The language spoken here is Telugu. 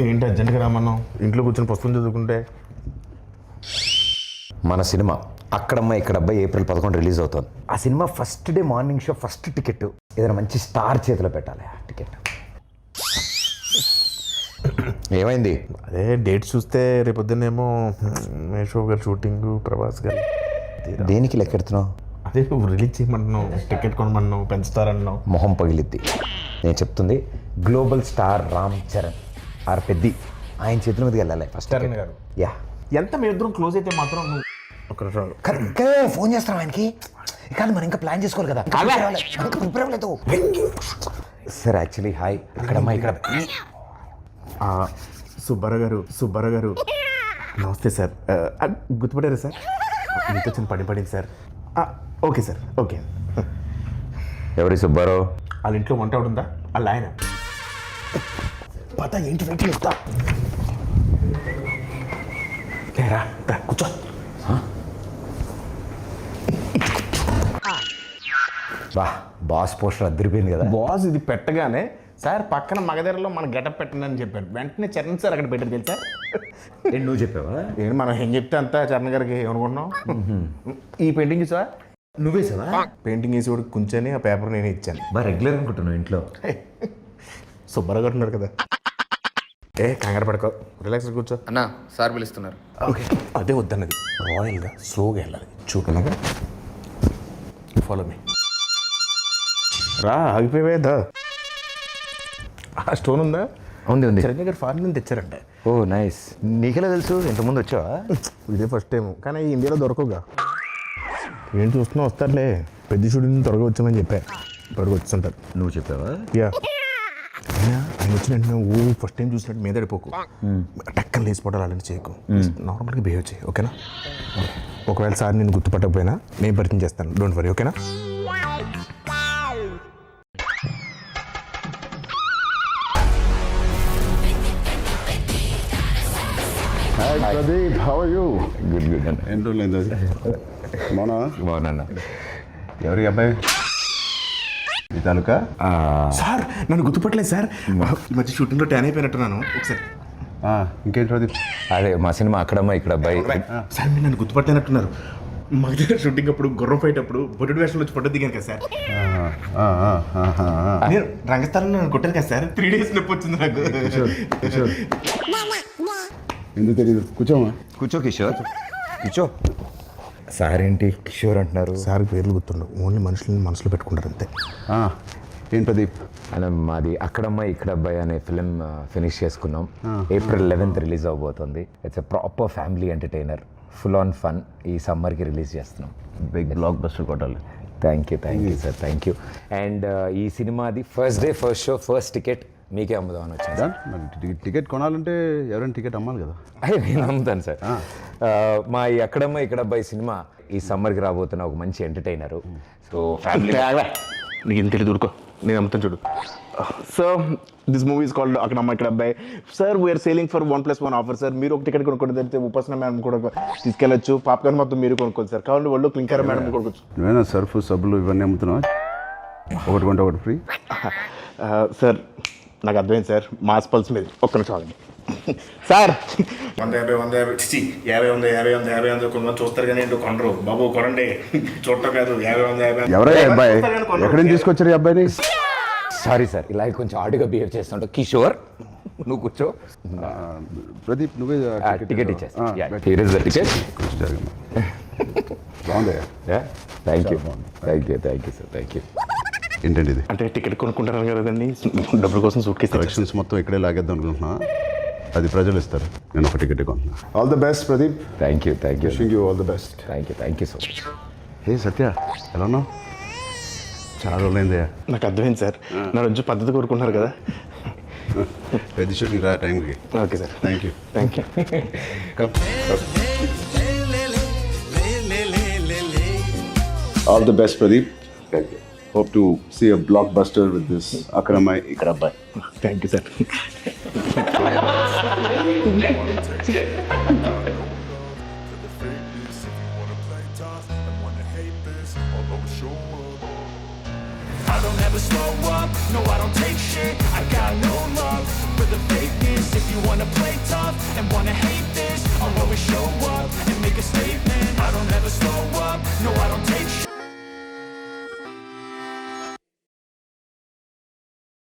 ఏంటి అర్జెంట్గా రామన్నావు? ఇంట్లో కూర్చొని పుస్తకం చదువుకుంటే. మన సినిమా అక్కడమ్మ ఇక్కడబ్బాయి ఏప్రిల్ 11 రిలీజ్ అవుతుంది. ఆ cinema first day morning show first ticket ఏదైనా మంచి స్టార్ చేతిలో పెట్టాలి. ఆ టికెట్ ఏమైంది? అదే డేట్ చూస్తే రేపొద్దునేమో మేషో గారు షూటింగ్, ప్రభాస్ గారు. దేనికి లెక్కెడుతున్నావు? అదే నువ్వు రిలీజ్ చేయమంటున్నావు, టికెట్ కొనమన్నావు, పెంచుతారన్నావు. మొహం పగిలిద్ది. నేను చెప్తుంది గ్లోబల్ స్టార్ రామ్ చరణ్ ఆర్ పెద్ది ఆయన చేతుల మీదకి వెళ్ళాలి ఫస్ట్. చరణ్ గారు యా ఎంత మీ ఇద్దరం క్లోజ్ అయితే మాత్రం నువ్వు ఒక ఫోన్ చేస్తాం ఆయనకి. కానీ మనం ఇంకా ప్లాన్ చేసుకోవాలి కదా. ప్రిపేర్ అవ్వలేదు సార్. యాక్చువల్లీ హాయ్ అక్కడమ్మా ఇక్కడ సుబ్బారావు గారు నమస్తే సార్. గుర్తుపడారా సార్? మీతో చిన్న పడింది సార్. Okay sir, okay. ఎవరి సుబ్బారావు? వాళ్ళ ఇంట్లో వంట ఉందా? వాళ్ళ ఆయన పత ఏంటి వెయిట్ ఇస్తా కూర్చో. బా బాస్ పోస్టర్ అదిరిపోయింది కదా. బాస్ ఇది పెట్టగానే సార్ పక్కన మగధరలో మన గెటప్ పెట్టండి అని చెప్పారు. వెంటనే చరణ్ సార్ అక్కడ పెట్టారు తెలుసా? నువ్వు చెప్పావా? ఏంటి మనం ఏం చెప్తే అంతా చరణ్ గారికి ఏమనుకుంటున్నాం. ఈ పెయింటింగ్ సార్ నువ్వే సార్ పెయింటింగ్ వేసి కూడా కూర్చొని ఆ పేపర్ నేను ఇచ్చాను. బా రెగ్యులర్ అనుకుంటున్నావు ఇంట్లో. సుబ్బారావు గారు ఉన్నారు కదా. కంగారు పడుకో, రిలాక్స్ కూర్చో. అన్నా సార్ పిలుస్తున్నారు. ఓకే అదే వద్దన్నది. రాయల్గా స్లోగా వెళ్ళాలి. చూపలాగా ఫాలో మీ. రా ఆగిపోయేదా? స్టోన్ ఉందా? ఉంది. చిరంజీవి గారు ఫారిన్ నుంచి తెచ్చారంటే. ఓ నైస్. నీకెలా తెలుసు? ఇంతకుముందు వచ్చావా? ఇదే ఫస్ట్ టైం, కానీ ఇండియాలో దొరకవుగా. ఏం చూస్తున్నా వస్తారులే. పెద్ద షూటింగ్ త్వరగా వచ్చామని చెప్పారు. త్వరగా వచ్చుంటారు. నువ్వు చెప్పావా? యా ఆయన వచ్చిన వెంటనే ఫస్ట్ టైం చూసినట్టు మీద పడిపోకు. టక్కన లేచిపోవడాలు అలాంటి చేయకు. నార్మల్గా బిహేవ్ చేయి, ఓకేనా? ఒకవేళ సార్ నేను గుర్తుపట్టకపోయినా నేను పరిచయం చేస్తాను, డోంట్ వరీ, ఓకేనా? Hi Pradeep, how are you? Good అన్న. ఏంటో లేదు బాగున్నా. ఎవరి అబ్బాయి? ఈ తాలూకా? సార్ నన్ను గుర్తుపట్టలేదు సార్. ఈ మధ్య షూటింగ్లో ట్యాన్ అయిపోయినట్టున్నాను. ఒకసారి ఇంకేంటి ప్రదీప్? అదే మా సినిమా అక్కడమ్మా ఇక్కడ అబ్బాయి. సార్ మీరు నన్ను గుర్తుపట్టలేనట్టున్నారు. మా దగ్గర షూటింగ్ అప్పుడు గుర్రం ఫైట్ అప్పుడు బొడ్డు వేషంలో వచ్చి ఫోటో దిగాను కదా సార్. నేను రంగస్థలంలో నన్ను కొట్టాను కదా సార్. 3 days నొప్పి వచ్చింది నాకు. ఎందుకు తెలియదు? కూర్చోమా. కూర్చో కిషోర్, కూర్చో. సార్ ఏంటి కిషోర్ అంటున్నారు? సార్ పేర్లు గుర్తుండవు, ఓన్లీ మనుషులని మనసులో పెట్టుకుంటారు అంతే. ఏం ప్రదీప్? అలా మాది అక్కడమ్మ ఇక్కడ అబ్బాయి అనే ఫిలిం ఫినిష్ చేసుకున్నాం. ఏప్రిల్ 11th రిలీజ్ అవబోతుంది. It's a proper family entertainer, full on fun. ఈ సమ్మర్కి రిలీజ్ చేస్తున్నాం. బిగ్ బ్లాక్ బస్టర్ కొట్టాలి. Thank you sir, thank you. And ఈ సినిమాది first day first show first ticket మీకే అమ్ముదామని వచ్చింది. టికెట్ కొనాలంటే ఎవరైనా టికెట్ అమ్మాలి కదా. అదే నేను అమ్ముతాను సార్. మా ఈ అక్కడమ్మ ఇక్కడ అబ్బాయి సినిమా ఈ సమ్మర్కి రాబోతున్న ఒక మంచి ఎంటర్టైనరు. సో ఫ్యామిలీ నీకు ఇంత తెలియదు, ఊరుకో, నేను అమ్ముతాను చూడు. So this movie is called Akkadamma Ikkada Abbayi. Sir we're selling for 1+1 offer sir. మీరు ఒక టికెట్ కొనుక్కోండి, తెలిస్తే ఉపాసన మేడం కూడా తీసుకెళ్ళచ్చు. పాప్కార్న్ మొత్తం మీరు కొనుక్కోండి సార్. కావాలంటే వాళ్ళు క్లింకర్ మేడం కొనుక్కోవచ్చు. నువ్వేనా సర్ఫ్ సబ్బులు ఇవన్నీ అమ్ముతున్నావు? ఒకటి కొంటే ఒకటి ఫ్రీ. సార్ నాకు అర్థమైంది సార్, మాస్ పల్స్ మీద ఒక్క నిమిషం ఆగండి సార్. 150 కొంతమంది చూస్తారు కానీ ఏంటో కొనరు. బాబు కొనండి, చూడటం కాదు. 50 ఎవరై అబ్బాయి? ఎక్కడి నుంచి తీసుకొచ్చారు ఈ అబ్బాయిని? సారీ సార్, ఇలా కొంచెం ఆడుగా బిహేవ్ చేస్తుంటావు. కిషోర్ నువ్వు కూర్చో. ప్రదీప్ నువ్వే టికెట్ ఇచ్చేస్తా. బాగుంది. Thank you sir, thank you. ఏంటండి ఇది? అంటే టికెట్ కొనుక్కుంటారు కదండి, డబ్బుల కోసం సూట్ కేసు కలెక్షన్స్ మొత్తం ఇక్కడే లాగేద్దాం అనుకుంటున్నా. అది ప్రజలు ఇస్తారు, నేను ఒక టికెట్ కొంటున్నా. All the best Pradeep. Thank you wishing you all the best. Thank you so much. Hey Satya, ఎలా ఉన్నావు? చాలా రోజులైంది. నాకు అర్థమైంది సార్, నా రోజు పద్ధతి కోరుకుంటున్నారు కదా. పెద్ద షూటింగ్ రా టైంకి. Okay sir, thank you. All the best Pradeep. Hope to see a blockbuster with this Akramai Ikrabbai. Thank you, sir. I don't ever slow up, no I don't take shit. I got no love for the fakeness. If you You wanna play tough and wanna hate